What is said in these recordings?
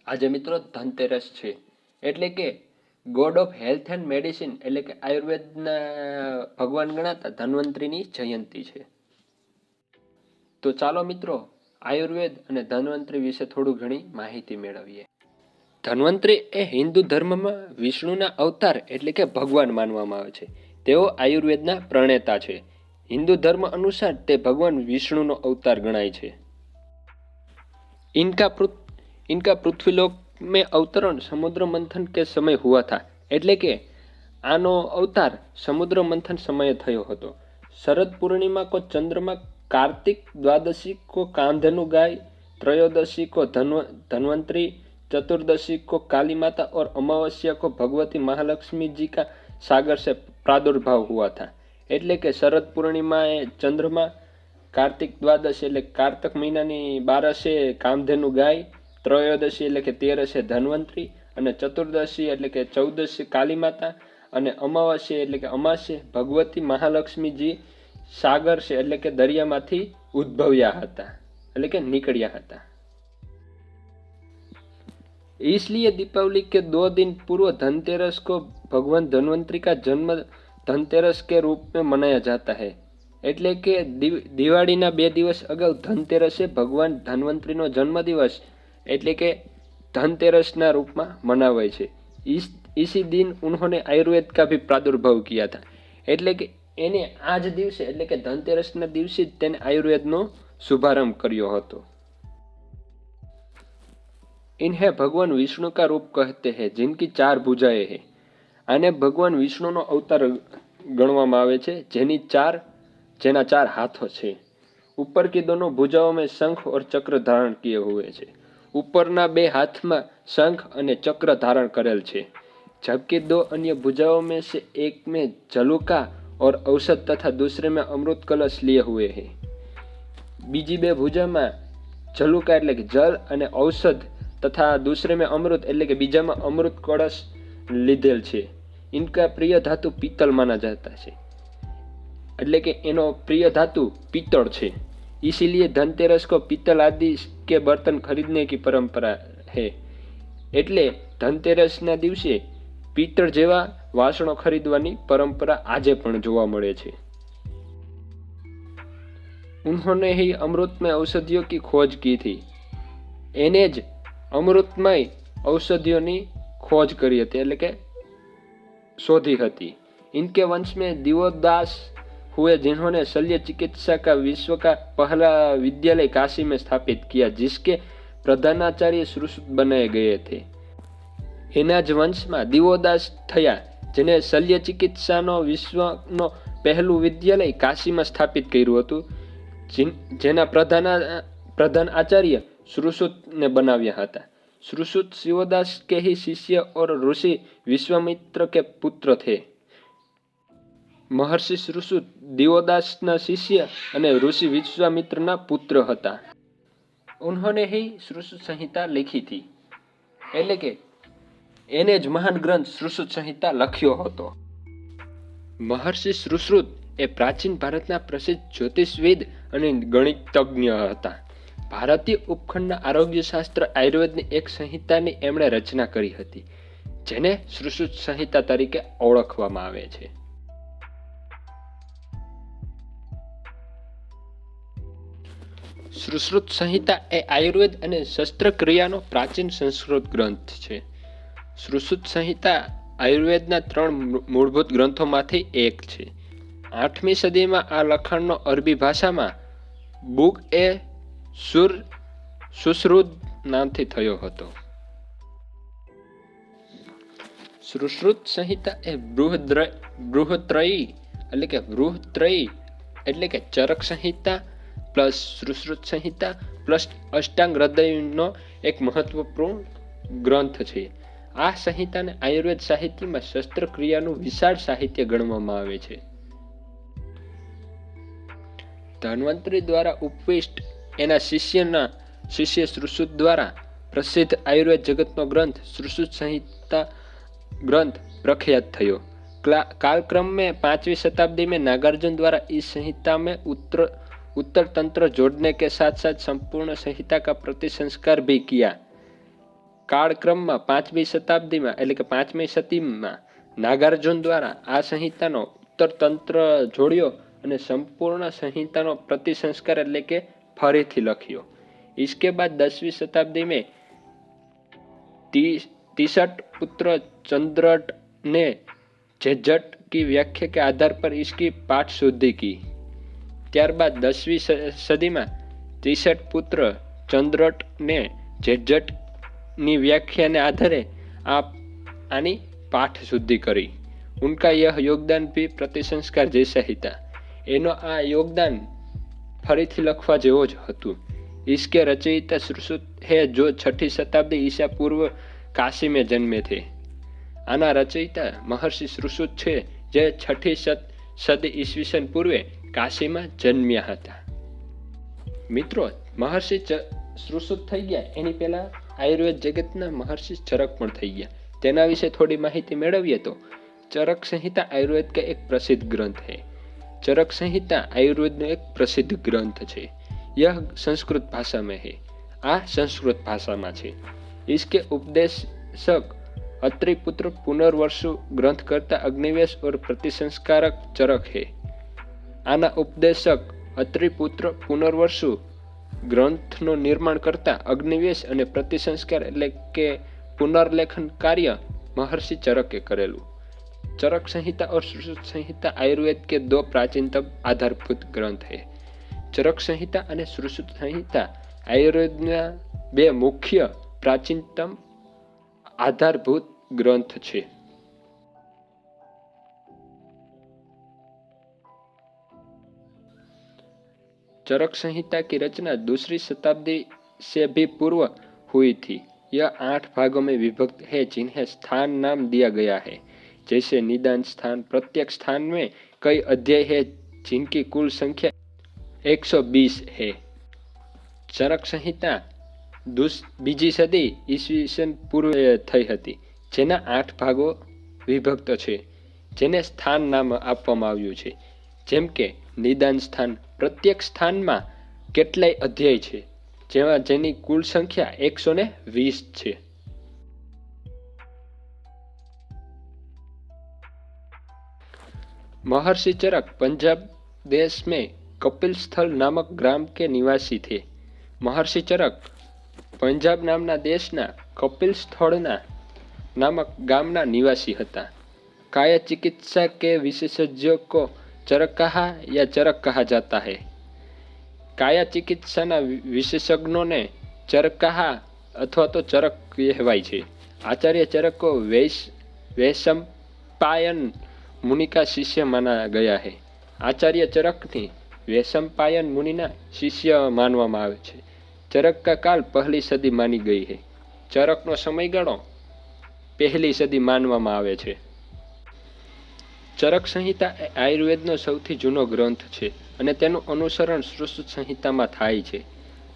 આજે મિત્રો ધનતેરસ છે, એટલે કે God of health and medicine એટલે કે આયુર્વેદના ભગવાન ગણાતા ધન્વંતરીની જયંતી છે. તો ચાલો મિત્રો આયુર્વેદ અને ધન્વંતરી વિશે થોડું ઘણી માહિતી મેળવીએ. ધન્વંતરી એ હિન્દુ ધર્મમાં વિષ્ણુના અવતાર એટલે કે ભગવાન માનવામાં આવે છે. તેઓ આયુર્વેદના પ્રણેતા છે. હિન્દુ ધર્મ અનુસાર તે ભગવાન વિષ્ણુનો અવતાર ગણાય છે. इनका पृथ्वीलोक में अवतरण समुद्र मंथन के समय हुआ था, એટલે કે આનો અવતાર સમુદ્ર મંથન સમયે થયો હતો. शरद पूर्णिमा को चंद्रमा, कार्तिक द्वादशी को कामधेनु गाय, त्रयोदशी को धन्वंतरी, चतुर्दशी को काली माता और अमावस्या को भगवती महालक्ष्मी जी का सागर से प्रादुर्भाव हुआ था. એટલે કે શરદ પૂર્ણિમાએ ચંદ્રમા, કાર્તિક દ્વાદશી એટલે કાર્તક મહિનાની 12 કામધેનુ ગાય, ત્રયોદશી એટલે કે 13 ધન્વંતરી અને ચતુર્દશી એટલે કે 14 કાલી માતા અને અમાવાસ્ય એટલે કે અમાસે ભગવતી મહાલક્ષ્મીજી સાગર છે એટલે કે દરિયામાંથી ઉદ્ભવ્યા હતા એટલે કે નીકળ્યા હતા. इसलिए दीपावली के 2 दिन पूर्व धनतेरस को भगवान धन्वंतरी का जन्म धनतेरस के रूप में मनाया जाता है. એટલે કે દિવાળીના 2 દિવસ અગાઉ ધનતેરસે ભગવાન ધન્વંતરીનો જન્મદિવસ એટલે કે ધનતેરસના રૂપમાં મનાવાય છે. इसी दिन उन्होंने आयुर्वेद का भी प्रादुर्भाव किया था. એટલે કે એને આ જ દિવસે એટલે કે ધનતેરસના દિવસે જ તેને આયુર્વેદનો શુભારંભ કર્યો હતો. इन्हें भगवान विष्णु का रूप कहते हैं जिनकी 4 भुजाएं हैं. આને ભગવાન વિષ્ણુનો અવતાર ગણવામાં આવે છે જેના 4 हाथों છે. ऊपर की दोनों भुजाओं में शंख और चक्र धारण किए हुए છે. ऊपरना 2 हाथમાં शंख અને ચક્ર ધારણ કરેલ છે, जबकि 2 अन्य भुजाओं में से एक में झलुका और औषध तथा दूसरे में अमृत कलश लिए हुए हैं. બીજી 2 ભુજામાં झलुका એટલે કે જલ અને ઔષધ તથા दूसरे में अमृत એટલે કે બીજામાં અમૃત કળશ લીધેલ છે. इनका प्रिय धातु पीतल माना जाता है એટલે કે એનો પ્રિય ધાતુ પિત્તળ છે. इसीलिए धनतेरस को पीतल आदि के बर्तन खरीदने की परंपरा है. એટલે ધનતેરસના દિવસે પિત્તળ જેવા વાસણો ખરીદવાની પરંપરા આજે પણ જોવા મળે છે. उन्होंने ही अमृत में औषधियों की खोज की थी. એને જ અમૃતમય ઔષધિઓની खोज કરી હતી એટલે કે શોધી હતી. इनके वंश में दिवोदास हुए जिन्होंने शल्य चिकित्सा का विश्व का पहला विद्यालय काशी में स्थापित किया, जिसके प्रधानाचार्य श्रुश्रुत बनाए गए थे. એના જ વંશમાં દિવોદાસ થયા જેને શલ્ય ચિકિત્સાનો વિશ્વનો પહેલું વિદ્યાલય કાશીમાં સ્થાપિત કર્યું હતું, જેના પ્રધાન આચાર્ય શ્રુશ્રુતને બનાવ્યા હતા. श्रुश्रुत शिवदास के ही शिष्य और ऋषि विश्वामित्र के पुत्र थे. महर्षि श्रुश्रुत दिवोदासना शिष्य અને ઋષિ વિશ્વામિત્રના પુત્ર હતા. उन्होंने ही श्रुश्रुत संहिता लिखी थी એટલે કે એને જ મહાન ગ્રંથ શ્રુશ્રુત સંહિતા લખ્યો હતો. મહર્ષિ શ્રુશ્રુત એ પ્રાચીન ભારતના પ્રસિદ્ધ જ્યોતિષવિદ અને ગણિતજ્ઞ હતા. ભારતીય ઉપખંડના આરોગ્યશાસ્ત્ર આયુર્વેદની એક સંહિતાની એમણે રચના કરી હતી, જેને શ્રુશ્રુત સંહિતા તરીકે ઓળખવામાં આવે છે. શ્રુશ્રુત સંહિતા એ આયુર્વેદ અને શસ્ત્રક્રિયાનો પ્રાચીન સંસ્કૃત ગ્રંથ છે. શ્રુશ્રુત સંહિતા આયુર્વેદના 3 મૂળભૂત ગ્રંથોમાંથી એક છે. 8મી સદીમાં આ લખાણનો અરબી ભાષામાં બુક એ સુશ્રુત નામથી થયો હતો. શ્રુશ્રુત સંહિતા એ બૃહત્રયી એટલે કે ચરક સંહિતા પ્લસ શ્રુશ્રુત સંહિતા પ્લસ અષ્ટાંગ હૃદયનો એક મહત્વપૂર્ણ ગ્રંથ છે. આ સંહિતાને આયુર્વેદ સાહિત્યમાં શસ્ત્રક્રિયાનું વિશાળ સાહિત્ય ગણવામાં આવે છે. ધન્વંતરી દ્વારા ઉપવિષ્ટ એના શિષ્ય શ્રુશ્રુત દ્વારા પ્રસિદ્ધ આયુર્વેદ જગતનો ગ્રંથ श्रुश्रुत संहिता ग्रंथ प्रख्यात थयो. कालक्रम में 5वीं शताब्दी में नागार्जुन द्वारा इस संहिता में उत्तर तंत्र जोड़ने के साथ साथ संपूर्ण संहिता का प्रतिसंस्कार भी किया. કાળક્રમમાં 5મી શતાબ્દીમાં એટલે કે 5મી સદીમાં નાગાર્જુન દ્વારા આ સંહિતાનો ઉત્તરતંત્ર જોડ્યો અને સંપૂર્ણ સંહિતાનો પ્રતિસંસ્કાર એટલે કે ફરીથી લખ્યો। इसके बाद 10वीं शताब्दी में तिसठ पुत्र चंद्रट ने झज्जट की व्याख्या के आधार पर इसकी पाठ शुद्धि की। ત્યારબાદ 10वीं सदी में 63 पुत्र चंद्रट ने झज्जट ની વ્યાખ્યા ને આધારે આની પાઠ શુદ્ધિ કરી। उनका यह योगदान भी प्रतिसंस्कार जैसा ही था। એનો આ યોગદાન ફરીથી લખવા જેવો જ હતું। इसके रचयिता सुश्रुत है जो 6ठी शताब्दी ईसा पूर्व काशी में जन्मे थे। आना रचयिता महर्षि सुश्रुत छे जे 6ठी सदी ईस्वीसन पूर्वे काशी में जन्म्या हता। मित्रों, महर्षि सुश्रुत थई गया एनी पहेला आयुर्वेद जगतना महर्षि चरक पण थई गया। तेना विषे थोड़ी माहिती मेळवीए तो चरक संहिता आयुर्वेद का एक प्रसिद्ध ग्रंथ है। चरक संहिता आयुर्वेद नो एक प्रसिद्ध ग्रंथ है। यह संस्कृत भाषा में है। आ संस्कृत भाषा में है। इसके उपदेशक अत्रिपुत्र पुनर्वसु ग्रंथ करता अग्निवेश और प्रतिसंस्कारक चरक है। आना उपदेशक अत्रिपुत्र पुनर्वसु ग्रंथનું નિર્માણ કરતા અગ્નિવેશ અને પ્રતિસંસ્કાર એટલે કે પુનર્લેખન કાર્ય महर्षि चरके करेलू। चरक संहिता और सुश्रुत संहिता आयुर्वेद के 2 प्राचीनतम आधारभूत ग्रंथ है। चरक संहिता और सुश्रुत संहिता आयुर्वेदना 2 मुख्य प्राचीनतम आधारभूत ग्रंथ है। चरक संहिता की रचना 2री शताब्दी से भी पूर्व हुई थी। यह 8 भागों में विभक्त है जिन्हें स्थान नाम दिया गया है, जैसे निदान स्थान। प्रत्येक स्थान में कई अध्याय है जिनकी कुल संख्या 120 है। चरक संहिता 2જી સદી ઈસવીસન પૂર્વે થઈ હતી, જેના 8 ભાગો વિભક્ત છે, જેને સ્થાન નામ આપવામાં આવ્યું છે। જેમ કે નિદાન સ્થાન, પ્રત્યેક સ્થાનમાં કેટલાય અધ્યાય છે, જેની કુલ સંખ્યા 120 છે। महर्षि चरक पंजाब देश में कपिल स्थल नामक ग्राम के निवासी थे। महर्षि चरक पंजाब नामना देशना कपिल स्थलना नामक गामना निवासी हता। काया चिकित्सा के विशेषज्ञों को चरकाहा या चरक कहा जाता है। काया चिकित्साना विशेषज्ञों ने चरकाहा अथवा तो चरक कहवाय छे। आचार्य चरक को वैशंपायन मुनि का शिष्य माना गया है। आचार्य चरक ने वैशंपायन मुनिना शिष्य मानवामां आवे छे। चरक का काल 1ली सदी मानी गई है। चरकनो समयगाळो 1ली सदी मानवामां आवे छे। चरक संहिता आयुर्वेदनो सौथी जूनो ग्रंथ छे अने तेनुं अनुसरण सुश्रुत संहितामां थाय छे।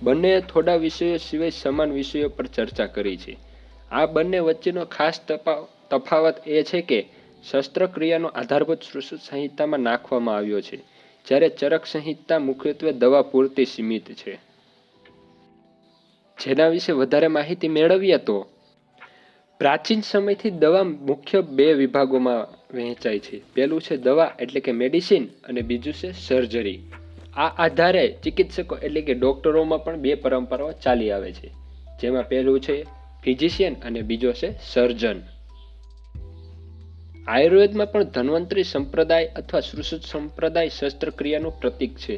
बंने थोड़ा विषयों सिवाय समान विषयों पर चर्चा करी छे। आ बंने वच्चेनो खास तफावत ए छे के शस्त्रक्रियानो आधारभूत सुश्रुत संहितामां नाखवामां आव्यो छे, ज्यारे चरक संहिता मुख्यत्वे दवा पूरती सीमित छे। जेना विषे वधारे माहिती मेळवीए तो प्राचीन समयथी दवा मुख्य 2 विभागोमां वहेंचाय छे। पहेलुं छे दवा एटले के मेडिसिन अने बीजुं छे सर्जरी। आ आधारे चिकित्सको एटले के डॉक्टरोमां पण 2 परंपराओ चाली आवे छे, जेमां पहेलुं छे फिजिशियन अने बीजो छे सर्जन। आयुर्वेद में पण धन्वंतरी संप्रदाय अथवा सुश्रुत संप्रदाय शस्त्रक्रियानुं प्रतीक छे,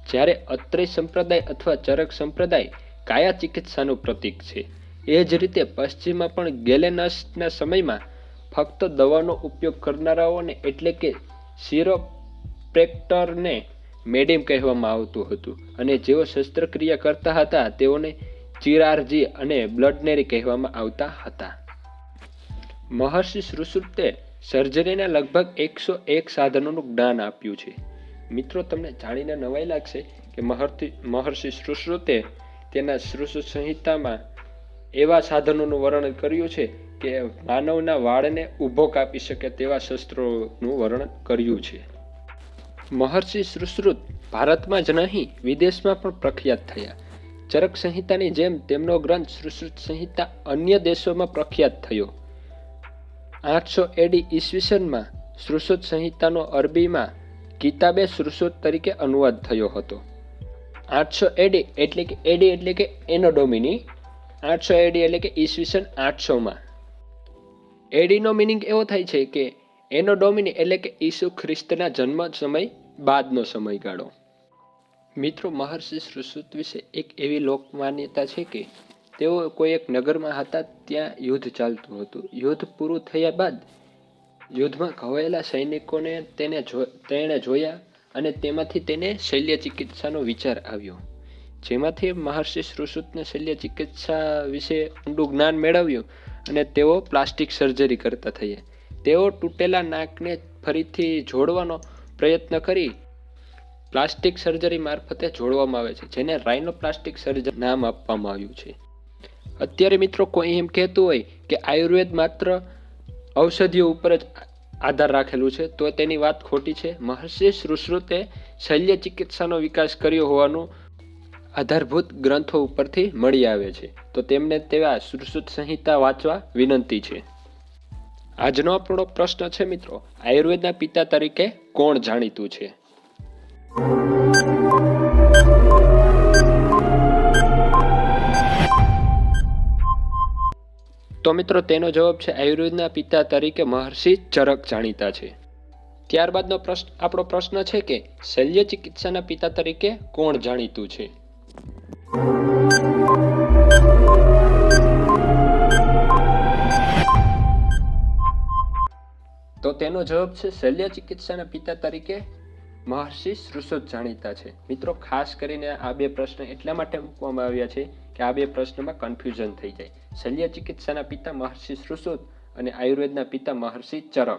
ज्यारे अत्रेय संप्रदाय अथवा चरक संप्रदाय काया चिकित्सानुं प्रतीक छे। ए ज रीते पश्चिम में पण गेलेनसना समयमां फक्त दवानो उपयोग करनाराओने एटले के शिरोप्रेक्टरने मेडिम कहेवामां आवतुं हतुं अने जेओ शस्त्रक्रिया करता हता तेओने चिरारजी अने ब्लडनेरी कहेवामां आवता हता। महर्षि सुश्रुते सर्जरीना लगभग 101 साधनों ज्ञान आप्યું છે। મિત્રો, તમને જાણીને નવાઈ લાગશે કે महर्षि सुश्रुते તેના સુશ્રુત સંહિતામાં એવા સાધનોનું વર્ણન કર્યું છે કે માનવના વાળને ઊભો કાપી શકે તેવા શસ્ત્રોનું વર્ણન કર્યું છે। महर्षि सुश्रुत भारतમાં જ નહીં વિદેશમાં પણ પ્રખ્યાત થયા। ચરક સંહિતાની જેમ તેમનો ગ્રંથ સુશ્રુત સંહિતા અન્ય દેશોમાં પ્રખ્યાત થયો. 800 AD ઈસવીસનમાં સુશ્રુત સંહિતાનો અરબીમાં કિતાબે સુશ્રુત તરીકે અનુવાદ થયો હતો. 800 AD એટલે કે એનો ડોમિની 800 AD એટલે કે ઈસવીસન 800માં. એડીનો મિનિંગ એવો થાય છે કે એનો ડોમિની એટલે કે ઈસુ ખ્રિસ્તના જન્મ સમય બાદનો સમયગાળો. મિત્રો, મહર્ષિ સુશ્રુત વિશે એક એવી લોકમાન્યતા છે કે તેઓ કોઈ એક નગરમાં હતા. ત્યાં યુદ્ધ ચાલતું હતું. યુદ્ધ પૂરું થયા બાદ યુદ્ધમાં ઘવાયેલા સૈનિકોને તેણે જોયા અને તેમાંથી તેને શલ્ય ચિકિત્સાનો વિચાર આવ્યો. જેમાંથી મહર્ષિ સુશ્રુતને શલ્ય ચિકિત્સા વિશે ઊંડું જ્ઞાન મેળવ્યું અને તેઓ પ્લાસ્ટિક સર્જરી કરતા થયા. તેઓ તૂટેલા નાકને ફરીથી જોડવાનો પ્રયત્ન કરી પ્લાસ્ટિક સર્જરી મારફતે જોડવામાં આવે છે, જેને રાઇનોપ્લાસ્ટિક સર્જરી નામ આપવામાં આવ્યું છે. અત્યારે મિત્રો કોઈ એમ કહેતું હોય કે આયુર્વેદ માત્ર ઔષધિઓ ઉપર જ આધાર રાખેલું છે તો તેની વાત ખોટી છે. મહર્ષિ સુશ્રુતે શલ્ય ચિકિત્સાનો વિકાસ કર્યો હોવાનું આધારભૂત ગ્રંથો ઉપરથી મળી આવે છે. તો તેમને તેવા સુશ્રુત સંહિતા વાંચવા વિનંતી છે. આજનો આપણો પ્રશ્ન છે મિત્રો, આયુર્વેદના પિતા તરીકે કોણ જાણીતું છે? તો મિત્રો તેનો જવાબ છે આયુર્વેદના પિતા તરીકે મહર્ષિ ચરક જાણીતા છે. ત્યારબાદનો આપણો પ્રશ્ન છે કે શલ્ય ચિકિત્સાના પિતા તરીકે કોણ જાણીતું છે? તો તેનો જવાબ છે શલ્ય ચિકિત્સાના પિતા તરીકે મહર્ષિ સુશ્રુત જાણીતા છે. મિત્રો, ખાસ કરીને આ બે પ્રશ્ન એટલા માટે મૂકવામાં આવ્યા છે કે આ બે પ્રશ્નમાં કન્ફ્યુઝન થઈ જાય. શલ્ય ચિકિત્સાના પિતા મહર્ષિ સુશ્રુત અને આયુર્વેદના પિતા મહર્ષિ ચરક.